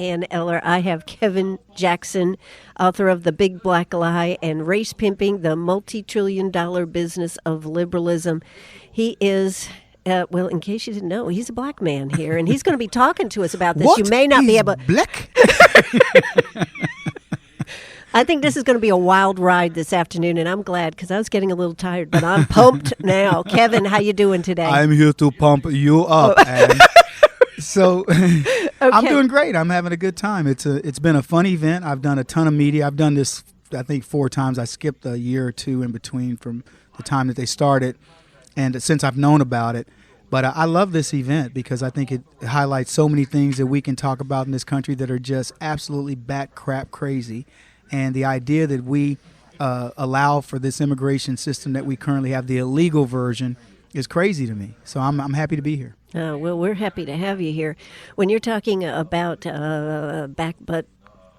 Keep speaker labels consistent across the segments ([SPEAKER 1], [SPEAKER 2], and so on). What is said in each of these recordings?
[SPEAKER 1] Ann Eller. I have Kevin Jackson, author of The Big Black Lie and Race Pimping, the Multi-Trillion-Dollar Business of Liberalism. He is... well, in case you didn't know, he's a black man here, and he's going to be talking to us about this.
[SPEAKER 2] What?
[SPEAKER 1] You may not be able.
[SPEAKER 2] Black?
[SPEAKER 1] I think this is going to be a wild ride this afternoon, and I'm glad because I was getting a little tired, but I'm pumped now. Kevin, how you doing today?
[SPEAKER 2] I'm here to pump you up. And so I'm doing great. I'm having a good time. It's been a fun event. I've done a ton of media. I've done this, I think, 4 times. I skipped a year or 2 in between from the time that they started. And since I've known about it, but I love this event because I think it highlights so many things that we can talk about in this country that are just absolutely bat crap crazy. And the idea that we allow for this immigration system that we currently have, the illegal version, is crazy to me. So I'm happy to be here.
[SPEAKER 1] Well, we're happy to have you here. When you're talking about back butt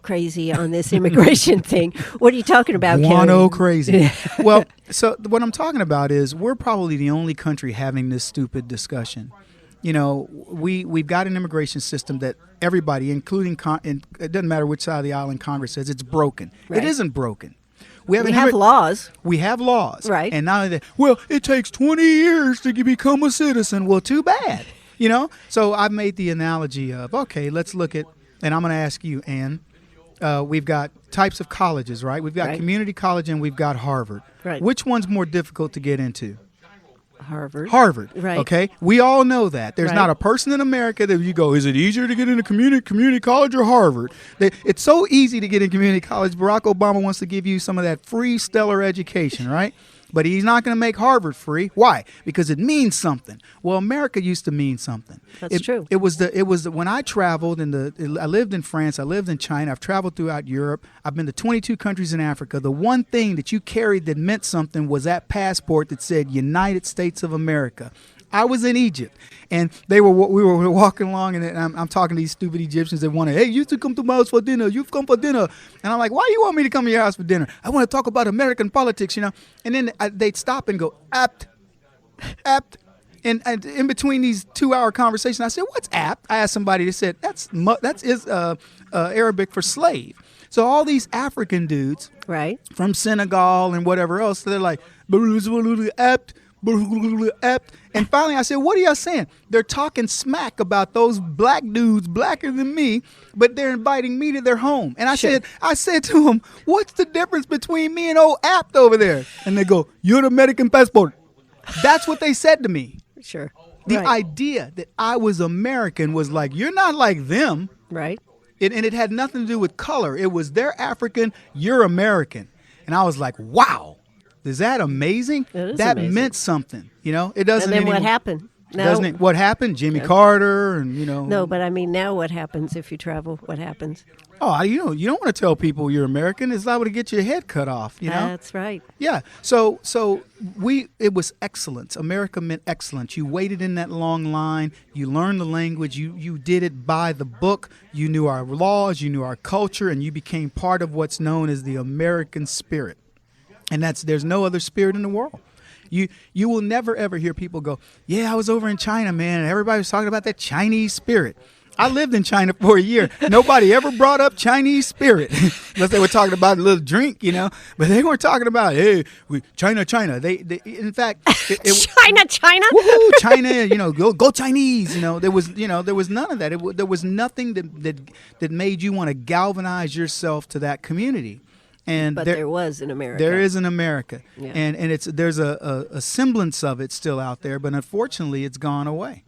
[SPEAKER 1] crazy on this immigration thing, what are you talking about,
[SPEAKER 2] Guano
[SPEAKER 1] Kevin?
[SPEAKER 2] crazy. Well, so what I'm talking about is we're probably the only country having this stupid discussion. You know, we've got an immigration system that everybody, including it doesn't matter which side of the aisle in Congress, says it's broken.
[SPEAKER 1] Right.
[SPEAKER 2] It isn't broken.
[SPEAKER 1] We have laws.
[SPEAKER 2] We have laws.
[SPEAKER 1] Right.
[SPEAKER 2] And now that, well, it takes 20 years to become a citizen. Well, too bad. You know? So I've made the analogy of, okay, let's look at, and I'm going to ask you, Ann, we've got types of colleges, right? We've got
[SPEAKER 1] right.
[SPEAKER 2] community college and we've got Harvard.
[SPEAKER 1] Right.
[SPEAKER 2] Which one's more difficult to get into?
[SPEAKER 1] Harvard.
[SPEAKER 2] Right. Okay. We all know that. There's
[SPEAKER 1] right.
[SPEAKER 2] not a person in America that you go, is it easier to get into community college or Harvard? It's so easy to get in community college. Barack Obama wants to give you some of that free stellar education, right? But he's not going to make Harvard free. Why? Because it means something. Well, America used to mean something.
[SPEAKER 1] That's true.
[SPEAKER 2] It was when I traveled I lived in France, I lived in China, I've traveled throughout Europe, I've been to 22 countries in Africa. The one thing that you carried that meant something was that passport that said United States of America. I was in Egypt, and we were walking along, and I'm talking to these stupid Egyptians that wanted, hey, you used to come to my house for dinner. You've come for dinner. And I'm like, why do you want me to come to your house for dinner? I want to talk about American politics, you know. And then they'd stop and go, apt. And in between these 2-hour conversations, I said, what's apt? I asked somebody, they said, that's Arabic for slave. So all these African dudes
[SPEAKER 1] right.
[SPEAKER 2] from Senegal and whatever else, they're like, apt. And finally I said, what are y'all saying? They're talking smack about those black dudes blacker than me, but they're inviting me to their home. And I said to them, what's the difference between me and old Apt over there? And they go, you're an American passport. That's what they said to me.
[SPEAKER 1] Sure.
[SPEAKER 2] The
[SPEAKER 1] right.
[SPEAKER 2] idea that I was American was like, you're not like them.
[SPEAKER 1] Right.
[SPEAKER 2] And it had nothing to do with color. It was they're African, you're American. And I was like, wow. Is that amazing? That
[SPEAKER 1] amazing.
[SPEAKER 2] Meant something, you know. It doesn't.
[SPEAKER 1] And then what happened? No.
[SPEAKER 2] Doesn't it? What happened? Jimmy Carter, and you know.
[SPEAKER 1] No, but I mean, now what happens if you travel? What happens?
[SPEAKER 2] Oh, you don't want to tell people you're American. It's liable to get your head cut off. You know.
[SPEAKER 1] That's right.
[SPEAKER 2] Yeah. So it was excellence. America meant excellence. You waited in that long line. You learned the language. You did it by the book. You knew our laws. You knew our culture, and you became part of what's known as the American spirit. And there's no other spirit in the world. You will never, ever hear people go, yeah, I was over in China, man, and everybody was talking about that Chinese spirit. I lived in China for a year. Nobody ever brought up Chinese spirit unless they were talking about a little drink, you know. But they weren't talking about, hey, China. They in fact,
[SPEAKER 1] China.
[SPEAKER 2] Woohoo, China, you know, go Chinese. You know, there was none of that. There was nothing that made you want to galvanize yourself to that community.
[SPEAKER 1] But there was in America.
[SPEAKER 2] There is in America,
[SPEAKER 1] yeah.
[SPEAKER 2] and there's a semblance of it still out there, but unfortunately, it's gone away.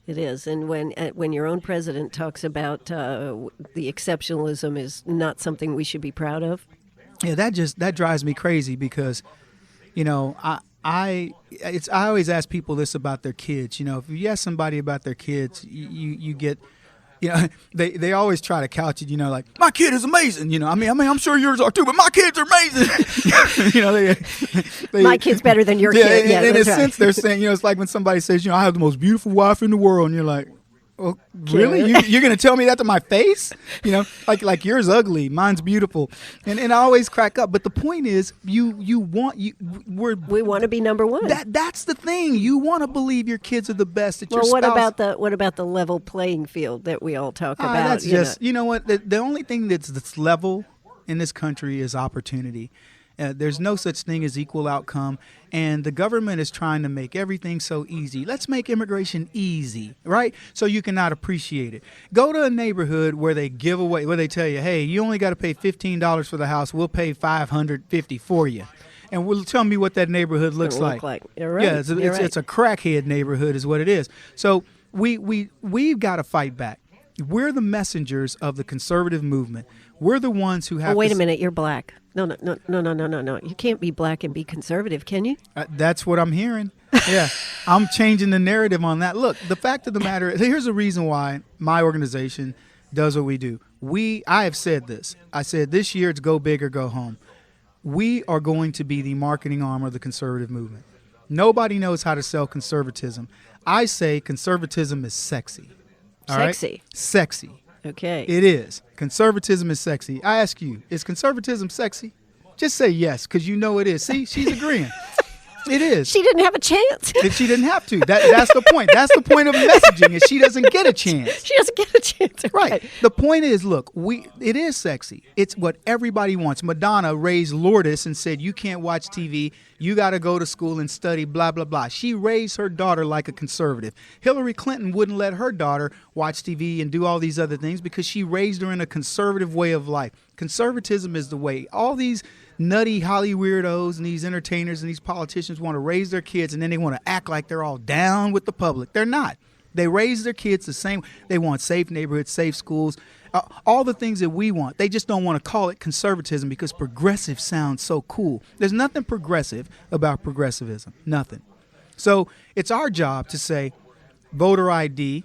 [SPEAKER 1] It is, and when your own president talks about the exceptionalism is not something we should be proud of.
[SPEAKER 2] Yeah, that drives me crazy because, you know, I always ask people this about their kids. You know, if you ask somebody about their kids, you get. You know, they always try to couch it, you know, like, my kid is amazing. You know, I mean, I'm sure yours are too, but my kids are amazing. You know, they
[SPEAKER 1] my kid's better than your kid.
[SPEAKER 2] Yeah, in a
[SPEAKER 1] right.
[SPEAKER 2] sense, they're saying, you know, it's like when somebody says, you know, I have the most beautiful wife in the world. And you're like, Oh, really? You're going to tell me that to my face? You know, like yours ugly, mine's beautiful, and I always crack up. But the point is, we want
[SPEAKER 1] to be number one.
[SPEAKER 2] That's the thing. You want to believe your kids are the best. That your
[SPEAKER 1] what
[SPEAKER 2] spouse,
[SPEAKER 1] about the level playing field that we all talk about?
[SPEAKER 2] That's just you know what the only thing that's level in this country is opportunity. There's no such thing as equal outcome, and the government is trying to make everything so easy. Let's make immigration easy, right? So you cannot appreciate it. Go to a neighborhood where they give away, where they tell you, hey, you only got to pay $15 for the house. We'll pay $550 for you. And will tell me what that neighborhood looks like.
[SPEAKER 1] You're right.
[SPEAKER 2] Yeah, it's a crackhead neighborhood is what it is. So we've got to fight back. We're the messengers of the conservative movement. We're the ones who have.
[SPEAKER 1] Oh, wait a minute, you're black. No. You can't be black and be conservative, can you?
[SPEAKER 2] That's what I'm hearing. Yeah, I'm changing the narrative on that. Look, the fact of the matter is, here's the reason why my organization does what we do. I have said this. I said this year it's go big or go home. We are going to be the marketing arm of the conservative movement. Nobody knows how to sell conservatism. I say conservatism is sexy. All
[SPEAKER 1] sexy.
[SPEAKER 2] Right? Sexy.
[SPEAKER 1] Okay.
[SPEAKER 2] It is. Conservatism is sexy. I ask you, is conservatism sexy? Just say yes, because you know it is. See, she's agreeing. It is.
[SPEAKER 1] She didn't have a chance.
[SPEAKER 2] She didn't have to. That's the point. That's the point of messaging is she doesn't get a chance.
[SPEAKER 1] She doesn't get a chance.
[SPEAKER 2] Right. The point is, look, it is sexy. It's what everybody wants. Madonna raised Lourdes and said, you can't watch TV. You got to go to school and study, blah, blah, blah. She raised her daughter like a conservative. Hillary Clinton wouldn't let her daughter watch TV and do all these other things because she raised her in a conservative way of life. Conservatism is the way. All these nutty Hollywood weirdos and these entertainers and these politicians want to raise their kids and then they want to act like they're all down with the public. They're not. They raise their kids the same. They want safe neighborhoods, safe schools, all the things that we want. They just don't want to call it conservatism because progressive sounds so cool. There's nothing progressive about progressivism. Nothing. So it's our job to say voter ID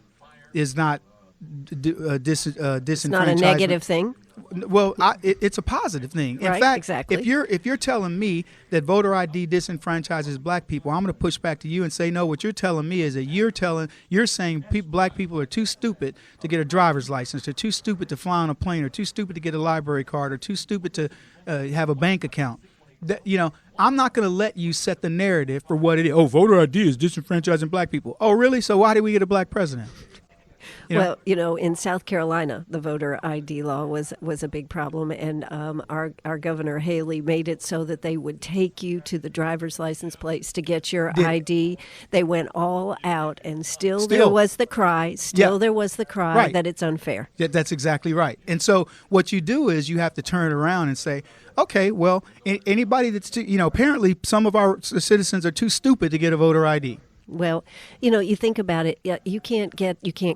[SPEAKER 2] is not disenfranchisement.
[SPEAKER 1] It's not a negative thing.
[SPEAKER 2] Well, it's a positive thing. In
[SPEAKER 1] right,
[SPEAKER 2] fact,
[SPEAKER 1] exactly.
[SPEAKER 2] if you're telling me that voter ID disenfranchises black people, I'm going to push back to you and say no. What you're telling me is that you're saying black people are too stupid to get a driver's license, they're too stupid to fly on a plane, or too stupid to get a library card, or too stupid to have a bank account. I'm not going to let you set the narrative for what it is. Oh, voter ID is disenfranchising black people. Oh, really? So why did we get a black president?
[SPEAKER 1] Well, in South Carolina, the voter ID law was a big problem, and our Governor Haley made it so that they would take you to the driver's license place to get your ID. They went all out, and still there was the cry. There was the cry
[SPEAKER 2] right.
[SPEAKER 1] that it's unfair.
[SPEAKER 2] Yeah, that's exactly right. And so what you do is you have to turn it around and say, okay, well, anybody that's apparently some of our citizens are too stupid to get a voter ID.
[SPEAKER 1] Well, you think about it. You can't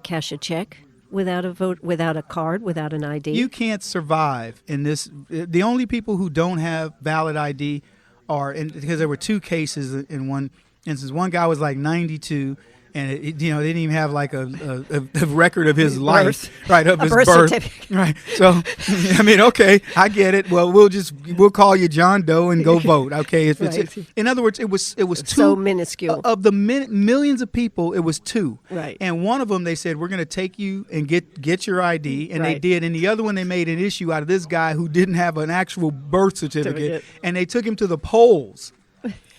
[SPEAKER 1] cash a check without a vote, without a card, without an ID.
[SPEAKER 2] You can't survive in this. The only people who don't have valid ID are because there were two cases in one instance. One guy was like 92. And they didn't even have like a record of his life, right? Of his birth, right? So, I mean, okay, I get it. Well, we'll call you John Doe and go vote, okay? In other words, it was two,
[SPEAKER 1] so minuscule
[SPEAKER 2] of the millions of people. It was two,
[SPEAKER 1] right?
[SPEAKER 2] And one of them they said we're going to take you and get your ID, and
[SPEAKER 1] right.
[SPEAKER 2] they did. And the other one they made an issue out of this guy who didn't have an actual birth certificate, and they took him to the polls.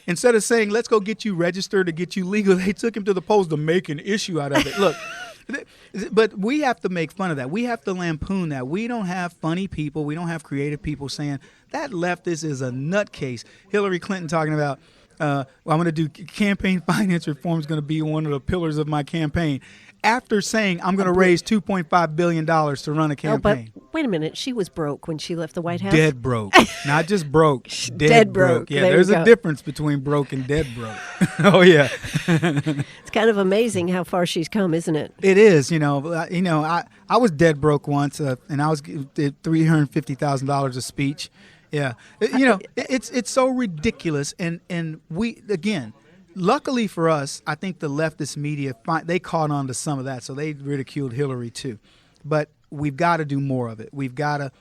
[SPEAKER 2] Instead of saying, let's go get you registered to get you legal, they took him to the polls to make an issue out of it. Look, but we have to make fun of that. We have to lampoon that. We don't have funny people. We don't have creative people saying, that leftist is a nutcase. Hillary Clinton talking about, I'm going to do campaign finance reform is going to be one of the pillars of my campaign. After saying, I'm going to raise $2.5 billion to run a campaign.
[SPEAKER 1] But wait a minute. She was broke when she left the White House.
[SPEAKER 2] Dead broke. Not just broke.
[SPEAKER 1] Dead broke.
[SPEAKER 2] Yeah, there's a difference between broke and dead broke. Oh, yeah.
[SPEAKER 1] It's kind of amazing how far she's come, isn't it?
[SPEAKER 2] It is. I was dead broke once, and I was $350,000 a speech. Yeah. It's so ridiculous. And we, again, luckily for us, I think the leftist media, they caught on to some of that, so they ridiculed Hillary too. But we've got to do more of it. We've got to,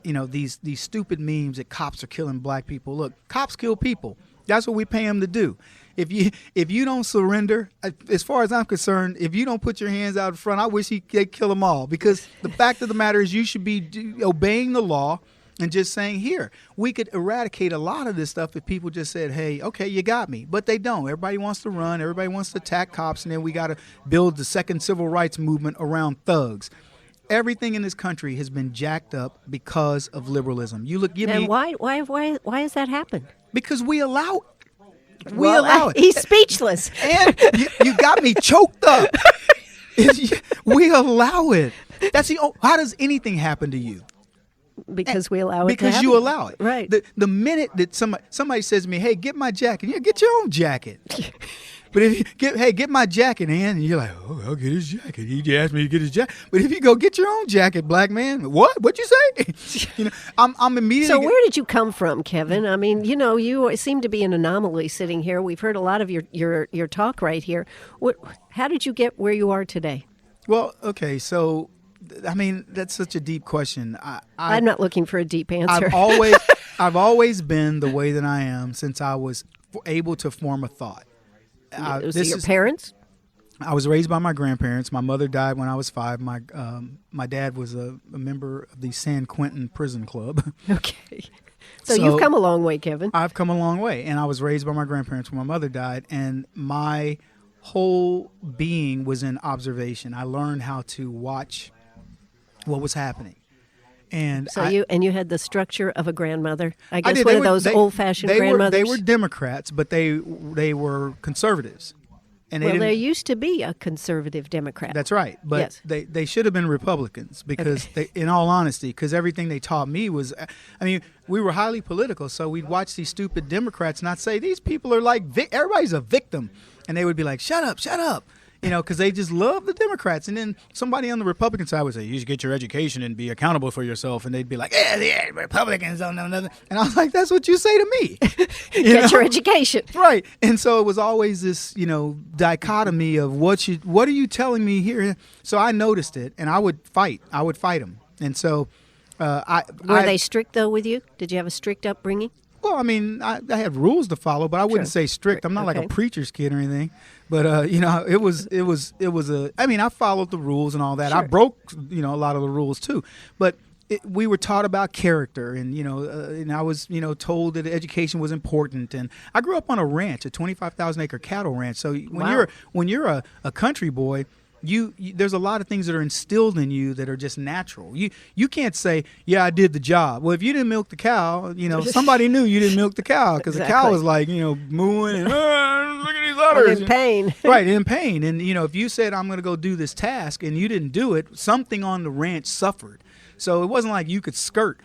[SPEAKER 2] these stupid memes that cops are killing black people. Look, cops kill people. That's what we pay them to do. If you don't surrender, as far as I'm concerned, if you don't put your hands out in front, I wish they'd kill them all. Because the fact of the matter is, you should be obeying the law and just saying, here, we could eradicate a lot of this stuff if people just said, hey, okay, you got me. But they don't. Everybody wants to run. Everybody wants to attack cops. And then we got to build the second civil rights movement around thugs. Everything in this country has been jacked up because of liberalism.
[SPEAKER 1] And why has that happened?
[SPEAKER 2] Because we allow it.
[SPEAKER 1] He's speechless.
[SPEAKER 2] And you got me choked up. We allow it. How does anything happen to you?
[SPEAKER 1] Because we allow it.
[SPEAKER 2] Because you allow it.
[SPEAKER 1] Right.
[SPEAKER 2] The minute that somebody says to me, hey, get my jacket. Yeah, get your own jacket. But if you get my jacket, and you're like, oh, I'll get his jacket. He asked me to get his jacket. But if you go get your own jacket, black man, what'd you say? I'm immediately.
[SPEAKER 1] So where did you come from, Kevin? I mean, you seem to be an anomaly sitting here. We've heard a lot of your talk right here. How did you get where you are today?
[SPEAKER 2] Well, okay, so I mean, that's such a deep question.
[SPEAKER 1] I'm not looking for a deep answer.
[SPEAKER 2] I've always been the way that I am since I was able to form a thought.
[SPEAKER 1] Was it your parents?
[SPEAKER 2] I was raised by my grandparents. My mother died when I was 5. My dad was a member of the San Quentin Prison Club.
[SPEAKER 1] Okay. So you've come a long way, Kevin.
[SPEAKER 2] I've come a long way, and I was raised by my grandparents when my mother died, and my whole being was in observation. I learned how to watch what was happening. And
[SPEAKER 1] you had the structure of a grandmother. I guess one of those old-fashioned grandmothers.
[SPEAKER 2] They were Democrats, but they were conservatives. And
[SPEAKER 1] there used to be a conservative Democrat.
[SPEAKER 2] That's right, but yes. they should have been Republicans because, in all honesty, because everything they taught me was, I mean, we were highly political, so we'd watch these stupid Democrats not say, these people are like, everybody's a victim. And they would be like, shut up. Because they just love the Democrats. And then somebody on the Republican side would say, you should get your education and be accountable for yourself. And they'd be like, yeah, Republicans don't know nothing. And I was like, that's what you say to me.
[SPEAKER 1] Get your education.
[SPEAKER 2] Right. And so it was always this, dichotomy of what are you telling me here? So I noticed it, and I would fight. them. And so
[SPEAKER 1] Were they strict, though, with you? Did you have a strict upbringing?
[SPEAKER 2] Well, I mean, I had rules to follow, but I wouldn't say strict. I'm not like a preacher's kid or anything. But, it was I followed the rules and all that. Sure. I broke, a lot of the rules too. But we were taught about character and, and I was, told that education was important. And I grew up on a ranch, a 25,000 acre cattle ranch. So when you're a country boy, there's a lot of things that are instilled in you that are just natural. You can't say, yeah, I did the job. Well, if you didn't milk the cow, somebody knew you didn't milk the cow because the cow was like, mooing and look at these udders.
[SPEAKER 1] In pain.
[SPEAKER 2] Right, in pain. And, if you said, I'm going to go do this task and you didn't do it, something on the ranch suffered. So it wasn't like you could skirt.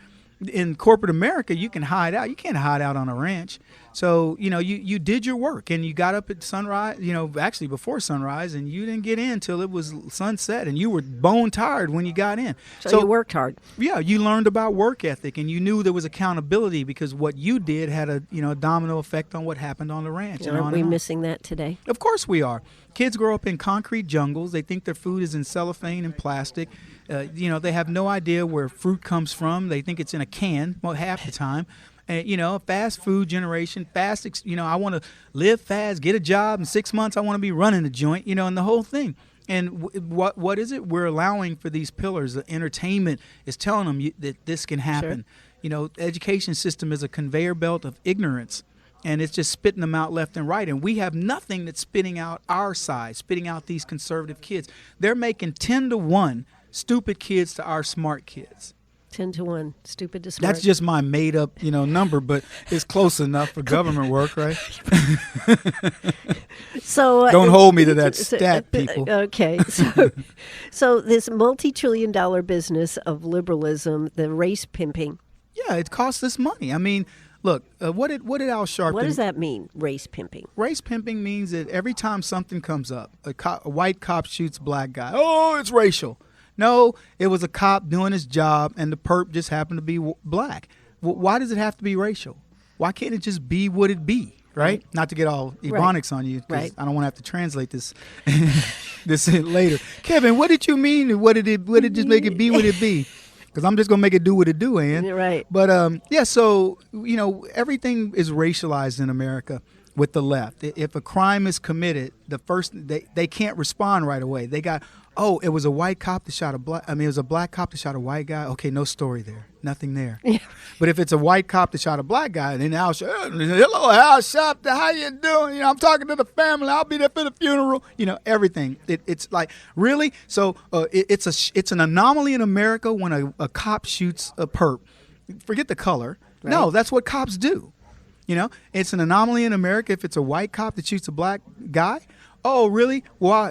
[SPEAKER 2] In corporate America, you can hide out. You can't hide out on a ranch. So, you did your work and you got up at sunrise, actually before sunrise, and you didn't get in till it was sunset, and you were bone tired when you got in.
[SPEAKER 1] So you worked hard.
[SPEAKER 2] Yeah, you learned about work ethic, and you knew there was accountability because what you did had a domino effect on what happened on the ranch.
[SPEAKER 1] Aren't we missing that today?
[SPEAKER 2] Of course we are. Kids grow up in concrete jungles. They think their food is in cellophane and plastic. They have no idea where fruit comes from. They think it's in a can half the time. And, fast food generation, I want to live fast, get a job. In 6 months, I want to be running a joint, and the whole thing. And what is it we're allowing for these pillars? The entertainment is telling them that this can happen. Sure. The education system is a conveyor belt of ignorance, and it's just spitting them out left and right. And we have nothing that's spitting out our side, spitting out these conservative kids. They're making 10-to-1 stupid kids to our smart kids.
[SPEAKER 1] 10-to-1, stupid to smart.
[SPEAKER 2] That's just my made-up, number, but it's close enough for government work, right?
[SPEAKER 1] So
[SPEAKER 2] don't hold me to that stat, people.
[SPEAKER 1] Okay, so this multi-trillion-dollar business of liberalism, the race pimping.
[SPEAKER 2] Yeah, it costs us money. I mean, look, what did Al Sharpton?
[SPEAKER 1] What does that mean, race pimping?
[SPEAKER 2] Race pimping means that every time something comes up, a white cop shoots a black guy. Oh, it's racial. No, it was a cop doing his job, and the perp just happened to be black. Why does it have to be racial? Why can't it just be what it be, right? Not to get all ebonics on you, because I don't want to have to translate this this later. Kevin, what did you mean? What did it just make it be what it be? because I'm just gonna make it do what it do, Ann.
[SPEAKER 1] You're right.
[SPEAKER 2] But yeah, so everything is racialized in America with the left. If a crime is committed, the first they can't respond right away. They got, oh, it was a white cop that shot a black. I mean, it was a black cop that shot a white guy. Okay, no story there, nothing there.
[SPEAKER 1] Yeah.
[SPEAKER 2] But if it's a white cop that shot a black guy, then Al, hello, Al Sharpton, how you doing? I'm talking to the family. I'll be there for the funeral. Everything. It's like, really. So it's an anomaly in America when a cop shoots a perp. Forget the color.
[SPEAKER 1] Right.
[SPEAKER 2] No, that's what cops do. It's an anomaly in America if it's a white cop that shoots a black guy. Oh, really? Well,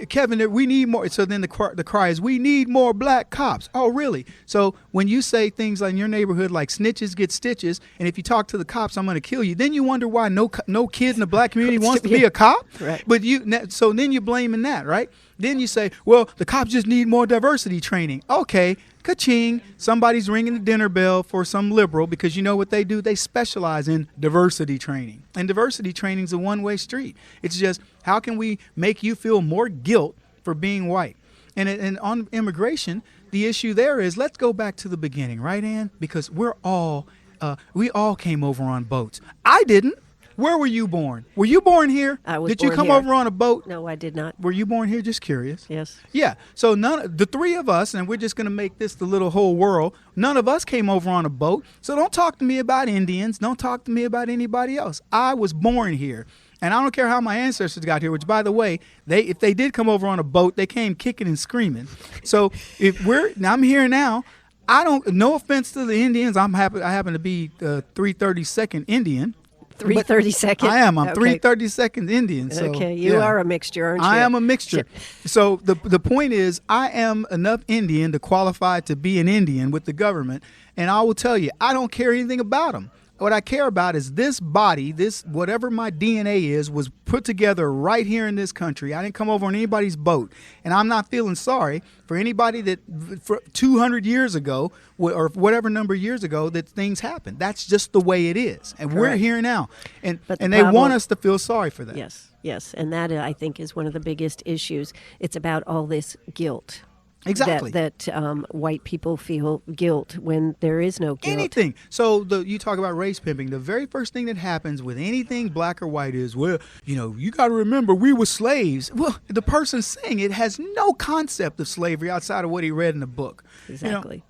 [SPEAKER 2] Kevin, we need more. So then the cry is, we need more black cops. Oh, really? So when you say things like in your neighborhood like snitches get stitches, and if you talk to the cops, I'm going to kill you, then you wonder why no kid in the black community wants to be a cop?
[SPEAKER 1] Right.
[SPEAKER 2] But so then you're blaming that, right? Then you say, well, the cops just need more diversity training. Okay, ka-ching, somebody's ringing the dinner bell for some liberal, because you know what they do? They specialize in diversity training. And diversity training is a one-way street. It's just, how can we make you feel more guilt for being white? And on immigration, the issue there is, let's go back to the beginning, right, Ann? Because we all came over on boats. I didn't. Where were you born? Were you born here?
[SPEAKER 1] I was
[SPEAKER 2] Did you
[SPEAKER 1] born
[SPEAKER 2] come
[SPEAKER 1] here.
[SPEAKER 2] over on a boat?
[SPEAKER 1] No, I did not.
[SPEAKER 2] Were you born here? Just curious.
[SPEAKER 1] Yes.
[SPEAKER 2] Yeah. So the three of us, and we're just going to make this the little whole world. None of us came over on a boat. So don't talk to me about Indians. Don't talk to me about anybody else. I was born here. And I don't care how my ancestors got here, which, by the way, if they did come over on a boat, they came kicking and screaming. So I'm here now. No offense to the Indians. I happen to be 332nd Indian.
[SPEAKER 1] 332nd?
[SPEAKER 2] I am. I'm
[SPEAKER 1] Okay.
[SPEAKER 2] 332nd Indian. So,
[SPEAKER 1] Okay, you are a mixture, aren't you?
[SPEAKER 2] I am a mixture. So the point is, I am enough Indian to qualify to be an Indian with the government. And I will tell you, I don't care anything about them. What I care about is this body, whatever my DNA is, was put together right here in this country. I didn't come over on anybody's boat. And I'm not feeling sorry for anybody that for 200 years ago, or whatever number of years ago, that things happened. That's just the way it is. And we're
[SPEAKER 1] Correct.
[SPEAKER 2] here now. And
[SPEAKER 1] But
[SPEAKER 2] they
[SPEAKER 1] problem-
[SPEAKER 2] want us to feel sorry for that.
[SPEAKER 1] Yes. And that, I think, is one of the biggest issues. It's about all this guilt.
[SPEAKER 2] Exactly.
[SPEAKER 1] That white people feel guilt when there is no guilt.
[SPEAKER 2] Anything. So you talk about race pimping. The very first thing that happens with anything black or white is, well, you got to remember we were slaves. Well, the person saying it has no concept of slavery outside of what he read in the book.
[SPEAKER 1] Exactly.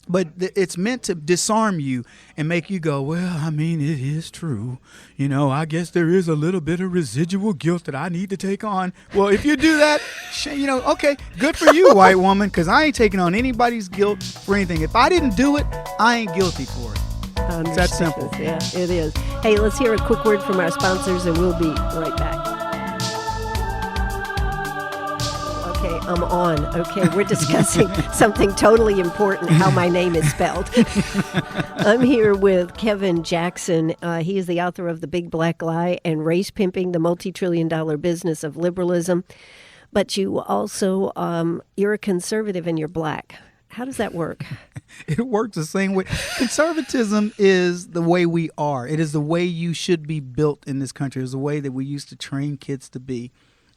[SPEAKER 2] But it's meant to disarm you and make you go, well, I mean, it is true. I guess there is a little bit of residual guilt that I need to take on. Well, if you do that, okay, good for you, white woman, because I ain't taking on anybody's guilt for anything. If I didn't do it, I ain't guilty for it. It's that simple.
[SPEAKER 1] Yeah, it is. Hey, let's hear a quick word from our sponsors, and we'll be right back. Okay, I'm on. Okay, we're discussing something totally important, how my name is spelled. I'm here with Kevin Jackson. He is the author of The Big Black Lie and Race Pimping, the Multi-Trillion-Dollar Business of Liberalism. But you also, you're a conservative and you're black. How does that work?
[SPEAKER 2] It works the same way. Conservatism is the way we are. It is the way you should be built in this country. It's the way that we used to train kids to be.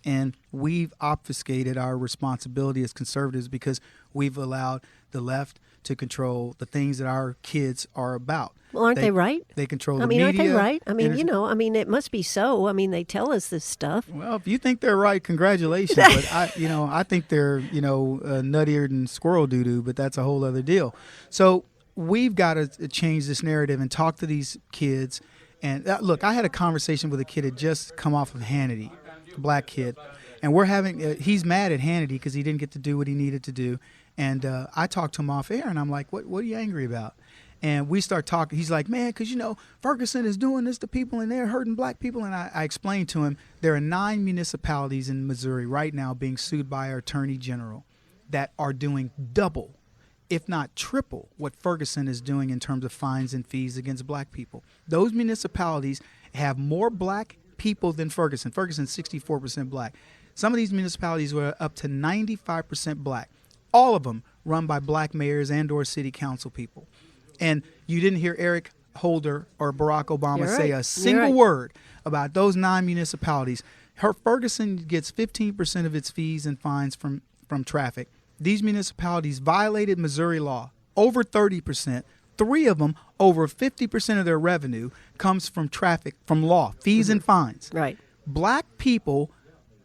[SPEAKER 2] And we've obfuscated our responsibility as conservatives because we've allowed the left to control the things that our kids are about.
[SPEAKER 1] Well, aren't they right?
[SPEAKER 2] They control the
[SPEAKER 1] aren't
[SPEAKER 2] media.
[SPEAKER 1] they right? It must be so. They tell us this stuff.
[SPEAKER 2] Well, if you think they're right, congratulations. But I think they're, nuttier than squirrel doo-doo, but that's a whole other deal. So we've got to change this narrative and talk to these kids. And look, I had a conversation with a kid that had just come off of Hannity, a black kid. And we're having, he's mad at Hannity because he didn't get to do what he needed to do. And I talked to him off air, and I'm like, what are you angry about? And we start talking. He's like, man, because, Ferguson is doing this to people, and they're hurting black people. And I explained to him, there are 9 municipalities in Missouri right now being sued by our attorney general that are doing double, if not triple, what Ferguson is doing in terms of fines and fees against black people. Those municipalities have more black people than Ferguson. Ferguson's 64% black. Some of these municipalities were up to 95% black. All of them run by black mayors and or city council people. And you didn't hear Eric Holder or Barack Obama say a single word about those 9 municipalities. Ferguson gets 15% of its fees and fines from traffic. These municipalities violated Missouri law over 30%. 3 of them, over 50% of their revenue comes from traffic, from law, fees and fines.
[SPEAKER 1] Right.
[SPEAKER 2] Black people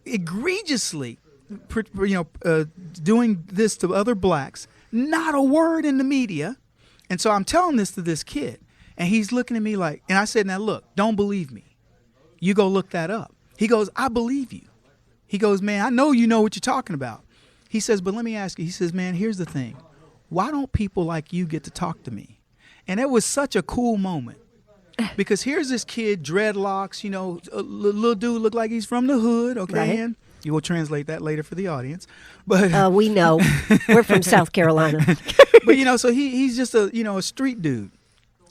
[SPEAKER 2] egregiously, doing this to other blacks. Not a word in the media. And so I'm telling this to this kid, and he's looking at me like, and I said, now look, don't believe me. You go look that up. He goes, I believe you. He goes, man, I know you know what you're talking about. He says, but let me ask you. He says, man, here's the thing. Why don't people like you get to talk to me? And it was such a cool moment. Because here's this kid, dreadlocks, a little dude look like he's from the hood, okay?
[SPEAKER 1] Right.
[SPEAKER 2] And you will translate that later for the audience. But
[SPEAKER 1] We know. We're from South Carolina.
[SPEAKER 2] but so he's just a street dude.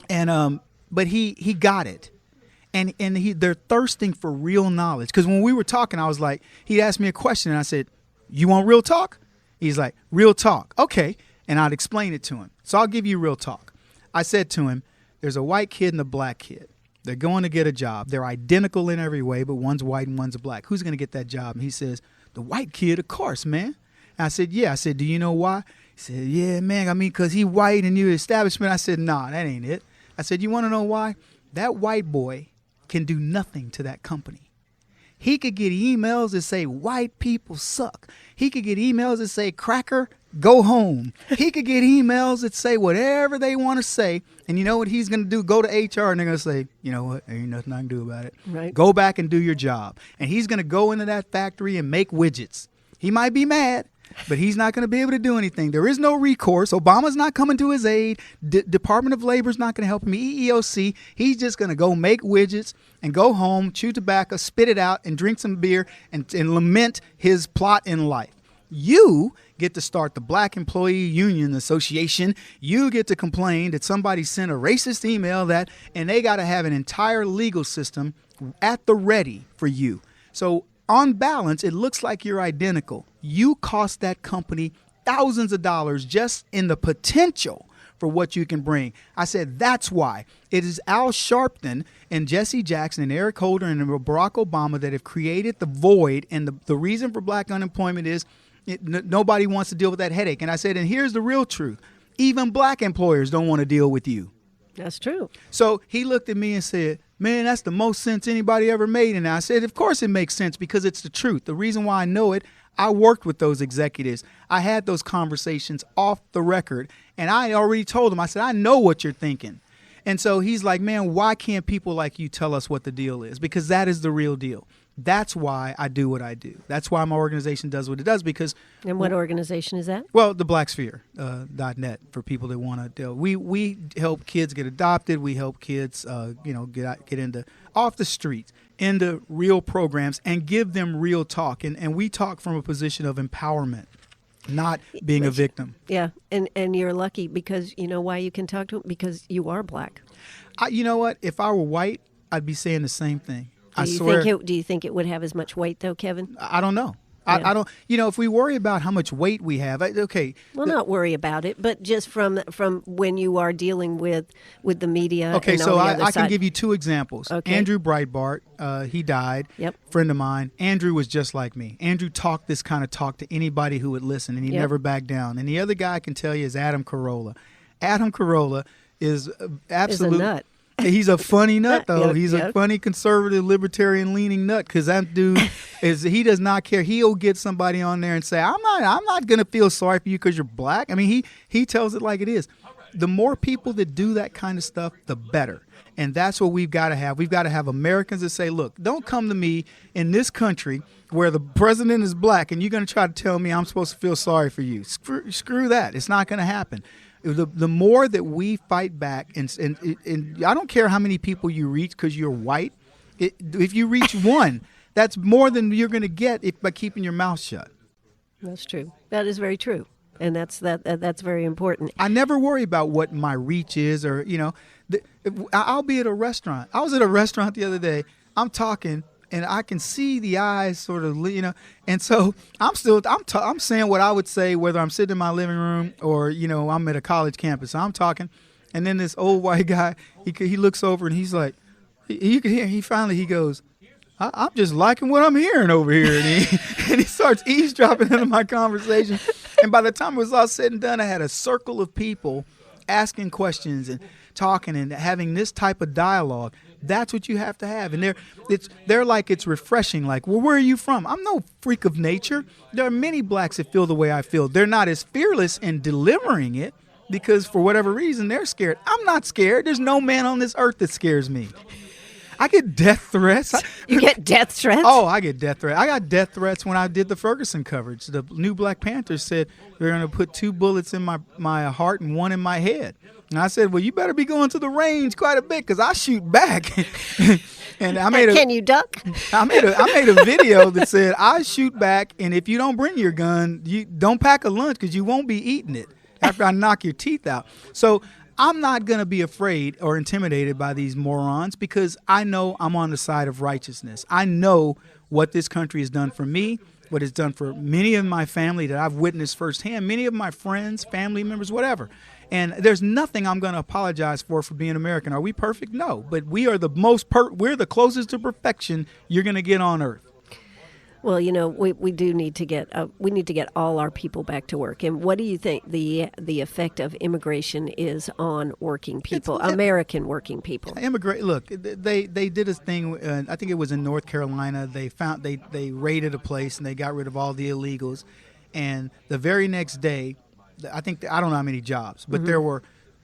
[SPEAKER 2] And but he got it. And they're thirsting for real knowledge. Because when we were talking, I was like, he asked me a question and I said, you want real talk? He's like, real talk. Okay. And I'd explain it to him. So I'll give you real talk. I said to him, there's a white kid and a black kid. They're going to get a job. They're identical in every way, but one's white and one's black. Who's going to get that job? And he says, the white kid, of course, man. And I said, yeah. I said, do you know why? He said, yeah, man. I mean, because he white and you establishment. I said, nah, that ain't it. I said, you want to know why? That white boy can do nothing to that company. He could get emails that say white people suck. He could get emails that say cracker, go home. He could get emails that say whatever they want to say. And you know what he's going to do? Go to HR and they're going to say, you know what? There ain't nothing I can do about it.
[SPEAKER 1] Right.
[SPEAKER 2] Go back and do your job. And he's going to go into that factory and make widgets. He might be mad, but he's not going to be able to do anything. There is no recourse. Obama's not coming to his aid. Department of Labor's not going to help him. EEOC, he's just going to go make widgets and go home, chew tobacco, spit it out, and drink some beer and lament his plot in life. You get to start the Black Employee Union Association. You get to complain that somebody sent a racist email and they got to have an entire legal system at the ready for you. So on balance, it looks like you're identical. You cost that company thousands of dollars just in the potential for what you can bring. I said, that's why it is Al Sharpton and Jesse Jackson and Eric Holder and Barack Obama that have created the void. And the reason for black unemployment is nobody wants to deal with that headache. And I said, and here's the real truth. Even black employers don't want to deal with you.
[SPEAKER 1] That's true.
[SPEAKER 2] So he looked at me and said, man, that's the most sense anybody ever made. And I said, of course it makes sense because it's the truth. The reason why I know it, I worked with those executives. I had those conversations off the record. And I already told him, I said, I know what you're thinking. And so he's like, man, why can't people like you tell us what the deal is? Because that is the real deal. That's why I do what I do. That's why my organization does what it does because...
[SPEAKER 1] And what organization is that?
[SPEAKER 2] Well, the blacksphere.net for people that want to deal. We help kids get adopted. We help kids, get into off the streets, into real programs and give them real talk. And we talk from a position of empowerment, not being a victim.
[SPEAKER 1] Yeah, and you're lucky because you know why you can talk to them? Because you are black.
[SPEAKER 2] You know what? If I were white, I'd be saying the same thing.
[SPEAKER 1] Do you think it would have as much weight, though, Kevin?
[SPEAKER 2] I don't know.
[SPEAKER 1] Yeah.
[SPEAKER 2] I don't. If we worry about how much weight we have, okay.
[SPEAKER 1] Well, not worry about it, but just from when you are dealing with the media.
[SPEAKER 2] Okay,
[SPEAKER 1] and
[SPEAKER 2] so
[SPEAKER 1] on the other
[SPEAKER 2] I
[SPEAKER 1] side.
[SPEAKER 2] can give you 2 examples.
[SPEAKER 1] Okay.
[SPEAKER 2] Andrew Breitbart, he died.
[SPEAKER 1] Yep.
[SPEAKER 2] Friend of mine. Andrew was just like me. Andrew talked this kind of talk to anybody who would listen, and he
[SPEAKER 1] Yep.
[SPEAKER 2] never backed down. And the other guy I can tell you is Adam Carolla. Adam Carolla is absolute.
[SPEAKER 1] Is a nut.
[SPEAKER 2] He's a funny nut, though.
[SPEAKER 1] Yep,
[SPEAKER 2] He's
[SPEAKER 1] yep.
[SPEAKER 2] a funny, conservative, libertarian-leaning nut. Because that dude he does not care. He'll get somebody on there and say, "I'm not gonna feel sorry for you because you're black." I mean, he tells it like it is. The more people that do that kind of stuff, the better. And that's what we've got to have. We've got to have Americans that say, "Look, don't come to me in this country where the president is black, and you're gonna try to tell me I'm supposed to feel sorry for you. Screw that. It's not gonna happen." The more that we fight back, and I don't care how many people you reach because you're white. If you reach one, that's more than you're going to get by keeping your mouth shut.
[SPEAKER 1] That's true. That is very true, and that's very important.
[SPEAKER 2] I never worry about what my reach is, or I'll be at a restaurant. I was at a restaurant the other day. I'm talking. And I can see the eyes sort of, and so I'm saying what I would say whether I'm sitting in my living room or, I'm at a college campus. So I'm talking, and then this old white guy, he looks over and he's like, you can hear, he goes, I'm just liking what I'm hearing over here. And he starts eavesdropping into my conversation. And by the time it was all said and done, I had a circle of people asking questions and talking and having this type of dialogue. That's what you have to have. And they're like, it's refreshing. Like, well, where are you from? I'm no freak of nature. There are many blacks that feel the way I feel. They're not as fearless in delivering it because for whatever reason, they're scared. I'm not scared. There's no man on this earth that scares me. I get death threats.
[SPEAKER 1] You get death threats?
[SPEAKER 2] Oh, I get death threats. I got death threats when I did the Ferguson coverage. The new Black Panthers said they're going to put 2 bullets in my heart and 1 in my head. And I said, well, you better be going to the range quite a bit because I shoot back. And I made
[SPEAKER 1] Can you duck?
[SPEAKER 2] I made a video that said I shoot back, and if you don't bring your gun, you don't pack a lunch because you won't be eating it after I knock your teeth out. So I'm not going to be afraid or intimidated by these morons because I know I'm on the side of righteousness. I know what this country has done for me, what it's done for many of my family that I've witnessed firsthand, many of my friends, family members, whatever. And there's nothing I'm going to apologize for being American. Are we perfect? No, but we are the we're the closest to perfection you're going to get on earth.
[SPEAKER 1] Well, we do need to get all our people back to work. And what do you think the effect of immigration is on working people, American working people?
[SPEAKER 2] Look, they did a thing. I think it was in North Carolina. They raided a place and they got rid of all the illegals. And the very next day, I don't know how many jobs, but there were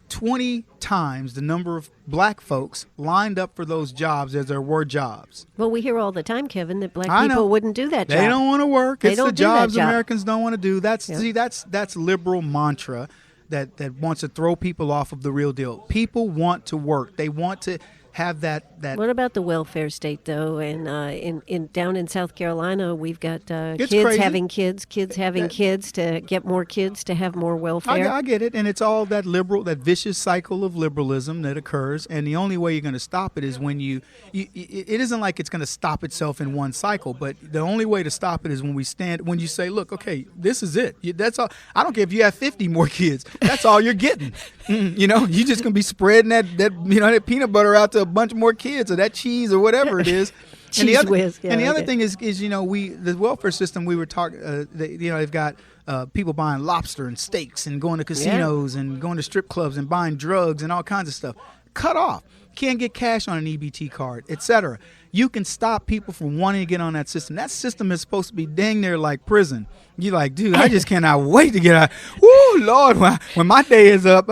[SPEAKER 2] 20 times the number of black folks lined up for those jobs as there were jobs.
[SPEAKER 1] Well, we hear all the time, Kevin, that black people wouldn't do that job.
[SPEAKER 2] They don't want to work. It's the jobs
[SPEAKER 1] job.
[SPEAKER 2] Americans don't want to do. That's liberal mantra that wants to throw people off of the real deal. People want to work. They want to have that.
[SPEAKER 1] What about the welfare state, though? And down in South Carolina, we've got kids
[SPEAKER 2] crazy.
[SPEAKER 1] having kids to get more kids to have more welfare.
[SPEAKER 2] I get it, and it's all that vicious cycle of liberalism that occurs. And the only way you're going to stop it is when it isn't like it's going to stop itself in one cycle, but the only way to stop it is when you say, look, okay, this is it. That's all. I don't care if you have 50 more kids. That's all you're getting. You're just going to be spreading that peanut butter out to a bunch more kids or that cheese or whatever it is. And the other thing is the welfare system we were talking. They've got people buying lobster and steaks and going to casinos and going to strip clubs and buying drugs and all kinds of stuff. Cut off. Can't get cash on an EBT card, etc. You can stop people from wanting to get on that system. That system is supposed to be dang near like prison. You're like, dude, I just cannot wait to get out. Woo, Lord, when my day is up,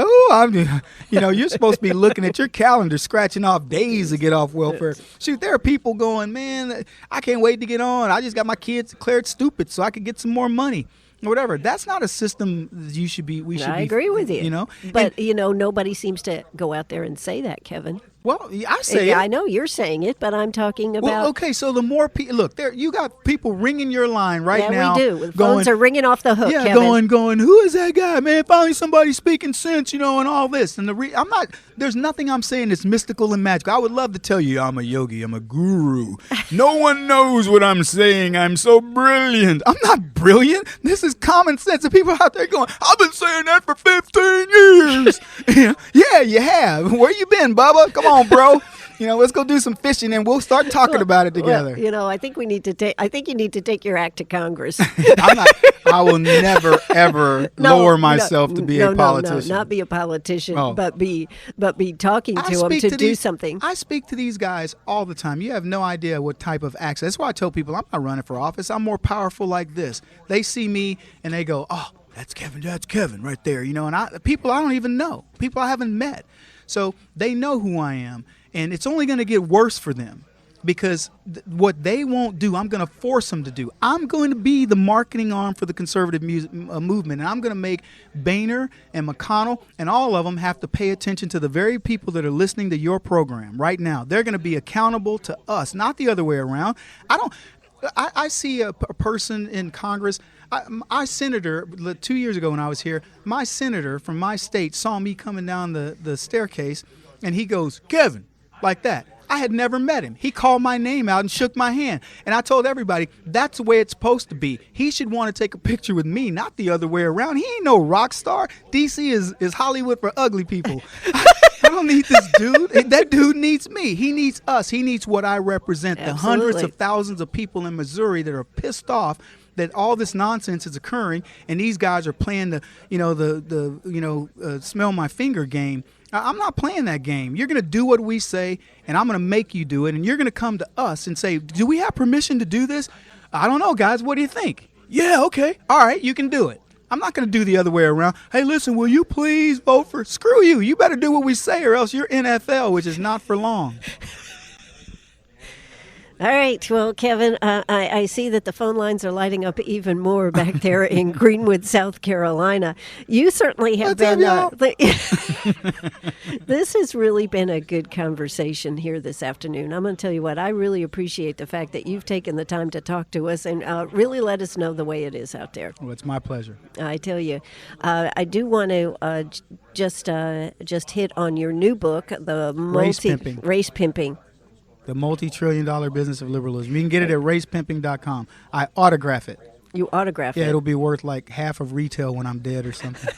[SPEAKER 2] you're supposed to be looking at your calendar, scratching off days to get off welfare. Shoot, there are people going, man, I can't wait to get on. I just got my kids declared stupid so I could get some more money. Whatever. That's not a system we should be.
[SPEAKER 1] I agree with you. But nobody seems to go out there and say that, Kevin.
[SPEAKER 2] Well, I say it.
[SPEAKER 1] I know you're saying it, but I'm talking about.
[SPEAKER 2] Well, okay, so the more people look there, you got people ringing your line right now.
[SPEAKER 1] Yeah, we do. The phones are ringing off the hook.
[SPEAKER 2] Yeah,
[SPEAKER 1] Kevin.
[SPEAKER 2] going. Who is that guy, man? Finally, somebody speaking sense, and all this. And I'm not. There's nothing I'm saying that's mystical and magical. I would love to tell you I'm a yogi, I'm a guru. No one knows what I'm saying. I'm so brilliant. I'm not brilliant. This is common sense. And people out there going, I've been saying that for 15 years. Yeah, you have. Where you been, Bubba? Come on, bro. Let's go do some fishing and we'll start talking about it together.
[SPEAKER 1] Well, I think you need to take your act to Congress.
[SPEAKER 2] I will never ever lower myself to be a politician.
[SPEAKER 1] No, not be a politician, but be talking to them to do something.
[SPEAKER 2] I speak to these guys all the time. You have no idea what type of access. That's why I tell people I'm not running for office. I'm more powerful like this. They see me and they go, "Oh, that's Kevin right there." And people I don't even know, people I haven't met. So they know who I am. And it's only going to get worse for them because what they won't do, I'm going to force them to do. I'm going to be the marketing arm for the conservative movement, and I'm going to make Boehner and McConnell and all of them have to pay attention to the very people that are listening to your program right now. They're going to be accountable to us, not the other way around. I see a person in Congress. My senator, 2 years ago when I was here, my senator from my state saw me coming down the staircase, and he goes, "Kevin," like that. I had never met him. He called my name out and shook my hand. And I told everybody, that's the way it's supposed to be. He should want to take a picture with me, not the other way around. He ain't no rock star. D.C. is Hollywood for ugly people. I don't need this dude. That dude needs me. He needs us. He needs what I represent.
[SPEAKER 1] Absolutely.
[SPEAKER 2] The hundreds of thousands of people in Missouri that are pissed off that all this nonsense is occurring, and these guys are playing the smell my finger game. I'm not playing that game. You're going to do what we say, and I'm going to make you do it, and you're going to come to us and say, do we have permission to do this? I don't know, guys. What do you think? Yeah, okay. All right, you can do it. I'm not going to do the other way around. Hey, listen, will you please vote for... Screw you. You better do what we say, or else you're NFL, which is not for long.
[SPEAKER 1] All right. Well, Kevin, I see that the phone lines are lighting up even more back there in Greenwood, South Carolina. You certainly have been. This has really been a good conversation here this afternoon. I'm going to tell you what, I really appreciate the fact that you've taken the time to talk to us and really let us know the way it is out there.
[SPEAKER 2] Well, it's my pleasure.
[SPEAKER 1] I tell you, I do want to just hit on your new book, the Race Pimping.
[SPEAKER 2] The multi-trillion-dollar business of liberalism. You can get it at racepimping.com. I autograph it.
[SPEAKER 1] You autograph it?
[SPEAKER 2] Yeah, it'll be worth like half of retail when I'm dead or something.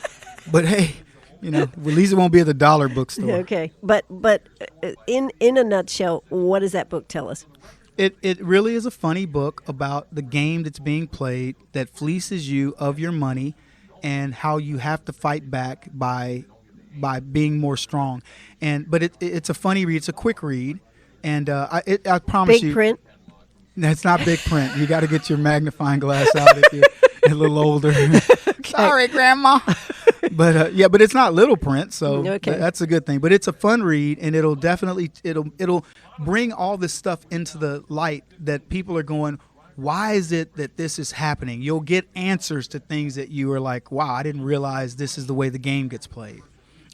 [SPEAKER 2] But hey, at least it won't be at the dollar bookstore.
[SPEAKER 1] Okay, but in a nutshell, what does that book tell us?
[SPEAKER 2] It really is a funny book about the game that's being played that fleeces you of your money and how you have to fight back by being more strong. But it's a funny read. It's a quick read. And I promise you.
[SPEAKER 1] Big print?
[SPEAKER 2] That's not big print. You got to get your magnifying glass out if you're a little older. Okay. Sorry, Grandma. But but it's not little print, so that's a good thing. But it's a fun read, and it'll definitely it'll bring all this stuff into the light that people are going, why is it that this is happening? You'll get answers to things that you are like, wow, I didn't realize this is the way the game gets played.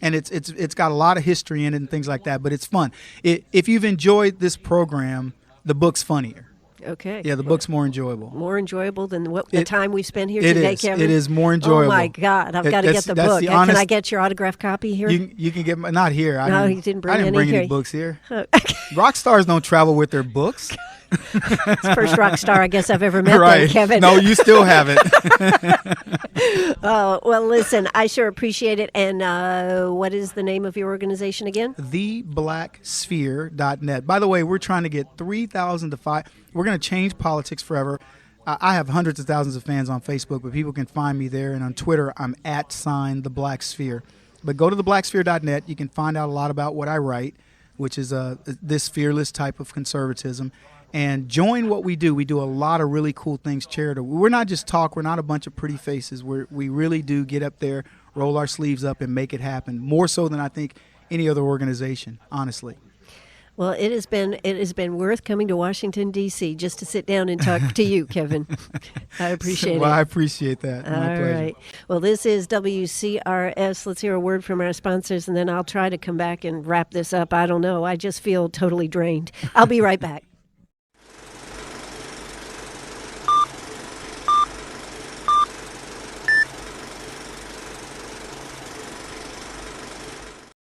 [SPEAKER 2] And it's got a lot of history in it and things like that, but it's fun. If you've enjoyed this program, the book's funnier.
[SPEAKER 1] Okay.
[SPEAKER 2] Yeah, the book's more enjoyable.
[SPEAKER 1] More enjoyable than the time we spent here today, Kevin?
[SPEAKER 2] It is more enjoyable.
[SPEAKER 1] Oh, my God. I've got to get the book. Can I get your autograph copy here?
[SPEAKER 2] You can get not here.
[SPEAKER 1] You didn't bring
[SPEAKER 2] any books here. Rock stars don't travel with their books.
[SPEAKER 1] It's the first rock star I guess I've ever met,
[SPEAKER 2] right.
[SPEAKER 1] Then, Kevin.
[SPEAKER 2] No, you still haven't.
[SPEAKER 1] Oh, well, listen, I sure appreciate it. And what is the name of your organization again?
[SPEAKER 2] TheBlackSphere.net. By the way, we're trying to get 3,000 to 5. We're going to change politics forever. I have hundreds of thousands of fans on Facebook, but people can find me there. And on Twitter, I'm @TheBlackSphere. But go to TheBlackSphere.net. You can find out a lot about what I write, which is this fearless type of conservatism. And join what we do. We do a lot of really cool things charitable. We're not just talk. We're not a bunch of pretty faces. We really do get up there, roll our sleeves up, and make it happen, more so than I think any other organization, honestly.
[SPEAKER 1] Well, it has been worth coming to Washington, D.C. just to sit down and talk to you, Kevin. I appreciate it.
[SPEAKER 2] Well, I appreciate that. My pleasure.
[SPEAKER 1] All right. Well, this is WCRS. Let's hear a word from our sponsors, and then I'll try to come back and wrap this up. I don't know. I just feel totally drained. I'll be right back.